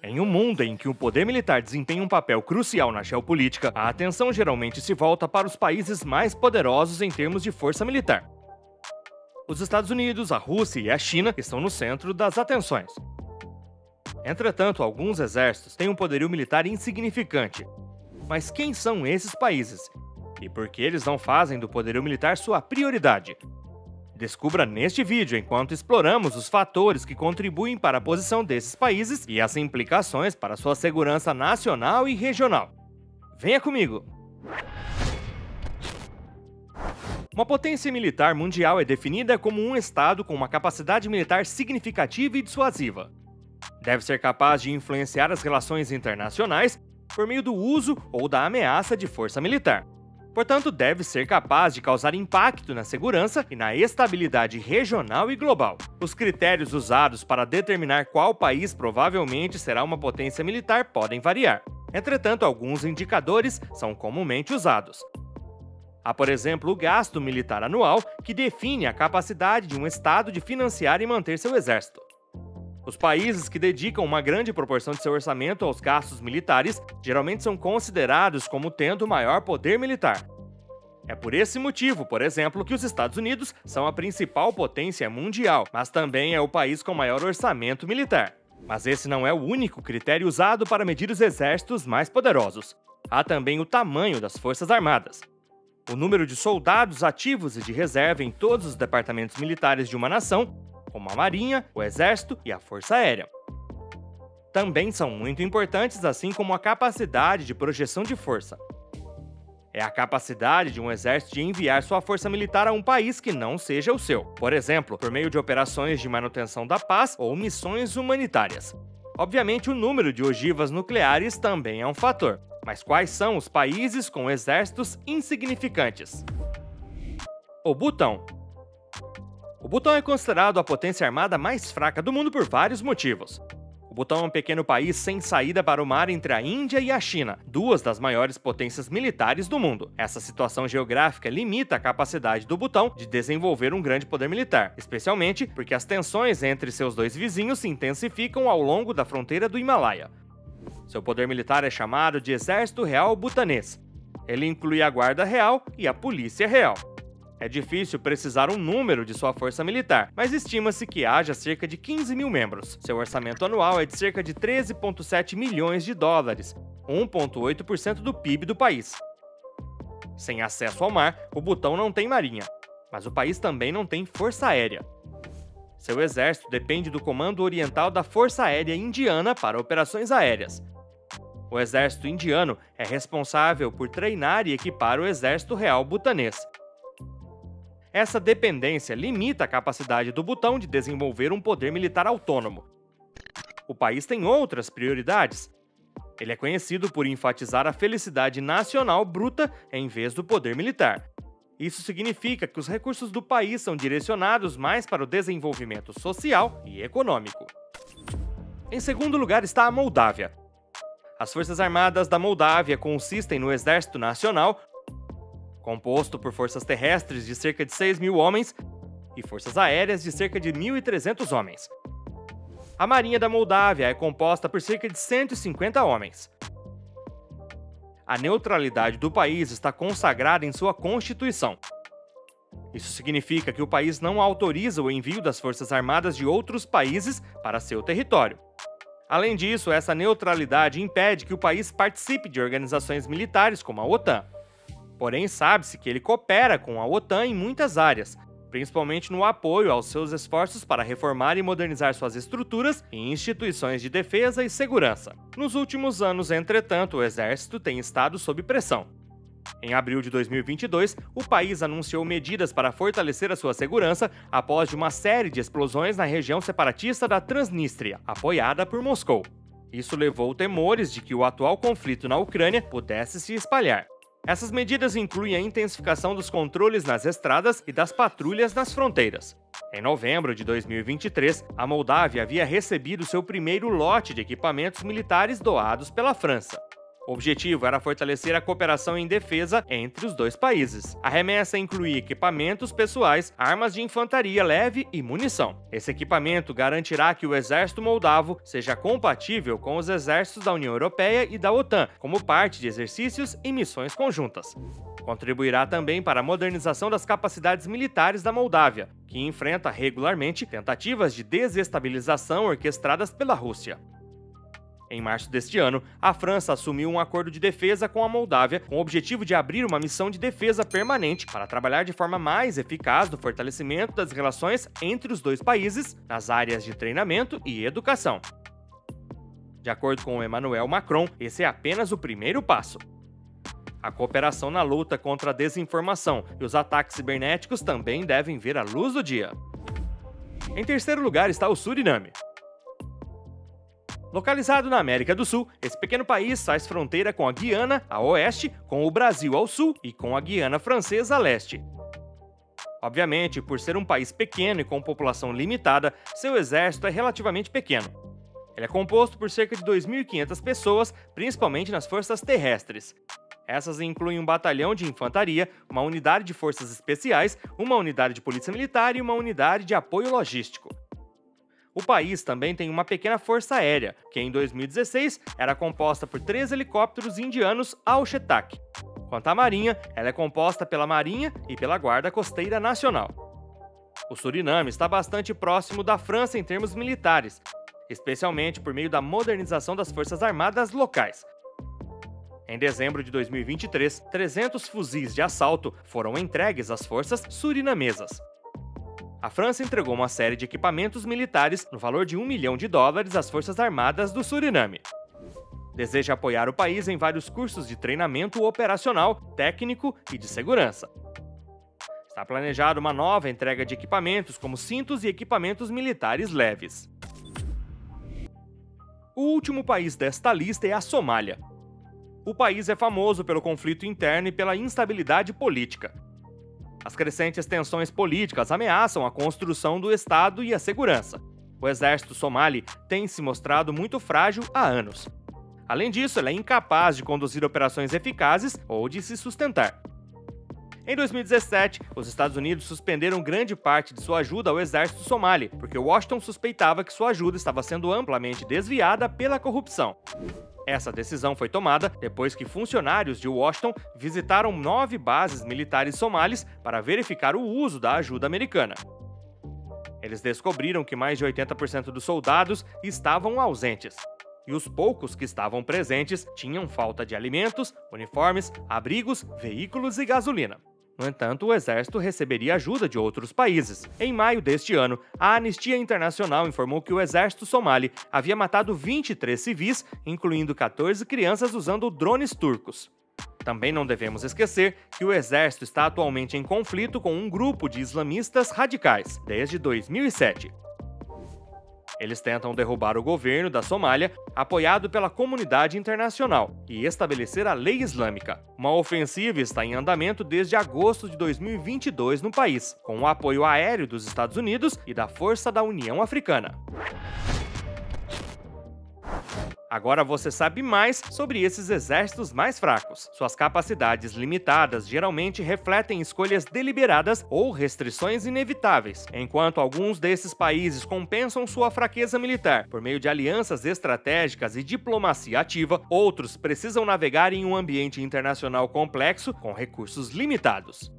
Em um mundo em que o poder militar desempenha um papel crucial na geopolítica, a atenção geralmente se volta para os países mais poderosos em termos de força militar. Os Estados Unidos, a Rússia e a China estão no centro das atenções. Entretanto, alguns exércitos têm um poderio militar insignificante. Mas quem são esses países? E por que eles não fazem do poderio militar sua prioridade? Descubra neste vídeo enquanto exploramos os fatores que contribuem para a posição desses países e as implicações para sua segurança nacional e regional. Venha comigo! Uma potência militar mundial é definida como um Estado com uma capacidade militar significativa e dissuasiva. Deve ser capaz de influenciar as relações internacionais por meio do uso ou da ameaça de força militar. Portanto, deve ser capaz de causar impacto na segurança e na estabilidade regional e global. Os critérios usados para determinar qual país provavelmente será uma potência militar podem variar. Entretanto, alguns indicadores são comumente usados. Há, por exemplo, o gasto militar anual, que define a capacidade de um Estado de financiar e manter seu exército. Os países que dedicam uma grande proporção de seu orçamento aos gastos militares geralmente são considerados como tendo maior poder militar. É por esse motivo, por exemplo, que os Estados Unidos são a principal potência mundial, mas também é o país com maior orçamento militar. Mas esse não é o único critério usado para medir os exércitos mais poderosos. Há também o tamanho das forças armadas. O número de soldados ativos e de reserva em todos os departamentos militares de uma nação, como a Marinha, o Exército e a Força Aérea. Também são muito importantes, assim como a capacidade de projeção de força. É a capacidade de um exército de enviar sua força militar a um país que não seja o seu, por exemplo, por meio de operações de manutenção da paz ou missões humanitárias. Obviamente, o número de ogivas nucleares também é um fator, mas quais são os países com exércitos insignificantes? O Butão. O Butão é considerado a potência armada mais fraca do mundo por vários motivos. O Butão é um pequeno país sem saída para o mar entre a Índia e a China, duas das maiores potências militares do mundo. Essa situação geográfica limita a capacidade do Butão de desenvolver um grande poder militar, especialmente porque as tensões entre seus dois vizinhos se intensificam ao longo da fronteira do Himalaia. Seu poder militar é chamado de Exército Real Butanês. Ele inclui a Guarda Real e a Polícia Real. É difícil precisar um número de sua força militar, mas estima-se que haja cerca de 15 mil membros. Seu orçamento anual é de cerca de 13,7 milhões de dólares, 1,8% do PIB do país. Sem acesso ao mar, o Butão não tem marinha, mas o país também não tem força aérea. Seu exército depende do Comando Oriental da Força Aérea Indiana para operações aéreas. O exército indiano é responsável por treinar e equipar o Exército Real Butanês. Essa dependência limita a capacidade do Butão de desenvolver um poder militar autônomo. O país tem outras prioridades. Ele é conhecido por enfatizar a felicidade nacional bruta em vez do poder militar. Isso significa que os recursos do país são direcionados mais para o desenvolvimento social e econômico. Em segundo lugar está a Moldávia. As Forças Armadas da Moldávia consistem no Exército Nacional, composto por forças terrestres de cerca de 6 mil homens e forças aéreas de cerca de 1.300 homens. A Marinha da Moldávia é composta por cerca de 150 homens. A neutralidade do país está consagrada em sua Constituição. Isso significa que o país não autoriza o envio das forças armadas de outros países para seu território. Além disso, essa neutralidade impede que o país participe de organizações militares como a OTAN. Porém, sabe-se que ele coopera com a OTAN em muitas áreas, principalmente no apoio aos seus esforços para reformar e modernizar suas estruturas e instituições de defesa e segurança. Nos últimos anos, entretanto, o exército tem estado sob pressão. Em abril de 2022, o país anunciou medidas para fortalecer a sua segurança após uma série de explosões na região separatista da Transnistria, apoiada por Moscou. Isso levou temores de que o atual conflito na Ucrânia pudesse se espalhar. Essas medidas incluem a intensificação dos controles nas estradas e das patrulhas nas fronteiras. Em novembro de 2023, a Moldávia havia recebido seu primeiro lote de equipamentos militares doados pela França. O objetivo era fortalecer a cooperação em defesa entre os dois países. A remessa incluía equipamentos pessoais, armas de infantaria leve e munição. Esse equipamento garantirá que o exército moldavo seja compatível com os exércitos da União Europeia e da OTAN, como parte de exercícios e missões conjuntas. Contribuirá também para a modernização das capacidades militares da Moldávia, que enfrenta regularmente tentativas de desestabilização orquestradas pela Rússia. Em março deste ano, a França assumiu um acordo de defesa com a Moldávia com o objetivo de abrir uma missão de defesa permanente para trabalhar de forma mais eficaz no fortalecimento das relações entre os dois países nas áreas de treinamento e educação. De acordo com Emmanuel Macron, esse é apenas o primeiro passo. A cooperação na luta contra a desinformação e os ataques cibernéticos também devem ver a luz do dia. Em terceiro lugar está o Suriname. Localizado na América do Sul, esse pequeno país faz fronteira com a Guiana, a oeste, com o Brasil ao sul e com a Guiana Francesa a leste. Obviamente, por ser um país pequeno e com população limitada, seu exército é relativamente pequeno. Ele é composto por cerca de 2.500 pessoas, principalmente nas forças terrestres. Essas incluem um batalhão de infantaria, uma unidade de forças especiais, uma unidade de polícia militar e uma unidade de apoio logístico. O país também tem uma pequena força aérea, que em 2016 era composta por 3 helicópteros indianos Al-Shetak. Quanto à marinha, ela é composta pela Marinha e pela Guarda Costeira Nacional. O Suriname está bastante próximo da França em termos militares, especialmente por meio da modernização das forças armadas locais. Em dezembro de 2023, 300 fuzis de assalto foram entregues às forças surinamesas. A França entregou uma série de equipamentos militares no valor de $1 milhão às Forças Armadas do Suriname. Deseja apoiar o país em vários cursos de treinamento operacional, técnico e de segurança. Está planejada uma nova entrega de equipamentos como cintos e equipamentos militares leves. O último país desta lista é a Somália. O país é famoso pelo conflito interno e pela instabilidade política. As crescentes tensões políticas ameaçam a construção do Estado e a segurança. O exército somali tem se mostrado muito frágil há anos. Além disso, ele é incapaz de conduzir operações eficazes ou de se sustentar. Em 2017, os Estados Unidos suspenderam grande parte de sua ajuda ao exército somali, porque Washington suspeitava que sua ajuda estava sendo amplamente desviada pela corrupção. Essa decisão foi tomada depois que funcionários de Washington visitaram 9 bases militares somalis para verificar o uso da ajuda americana. Eles descobriram que mais de 80% dos soldados estavam ausentes, e os poucos que estavam presentes tinham falta de alimentos, uniformes, abrigos, veículos e gasolina. No entanto, o exército receberia ajuda de outros países. Em maio deste ano, a Anistia Internacional informou que o exército somali havia matado 23 civis, incluindo 14 crianças usando drones turcos. Também não devemos esquecer que o exército está atualmente em conflito com um grupo de islamistas radicais, desde 2007. Eles tentam derrubar o governo da Somália, apoiado pela comunidade internacional, e estabelecer a lei islâmica. Uma ofensiva está em andamento desde agosto de 2022 no país, com o apoio aéreo dos Estados Unidos e da Força da União Africana. Agora você sabe mais sobre esses exércitos mais fracos. Suas capacidades limitadas geralmente refletem escolhas deliberadas ou restrições inevitáveis. Enquanto alguns desses países compensam sua fraqueza militar por meio de alianças estratégicas e diplomacia ativa, outros precisam navegar em um ambiente internacional complexo com recursos limitados.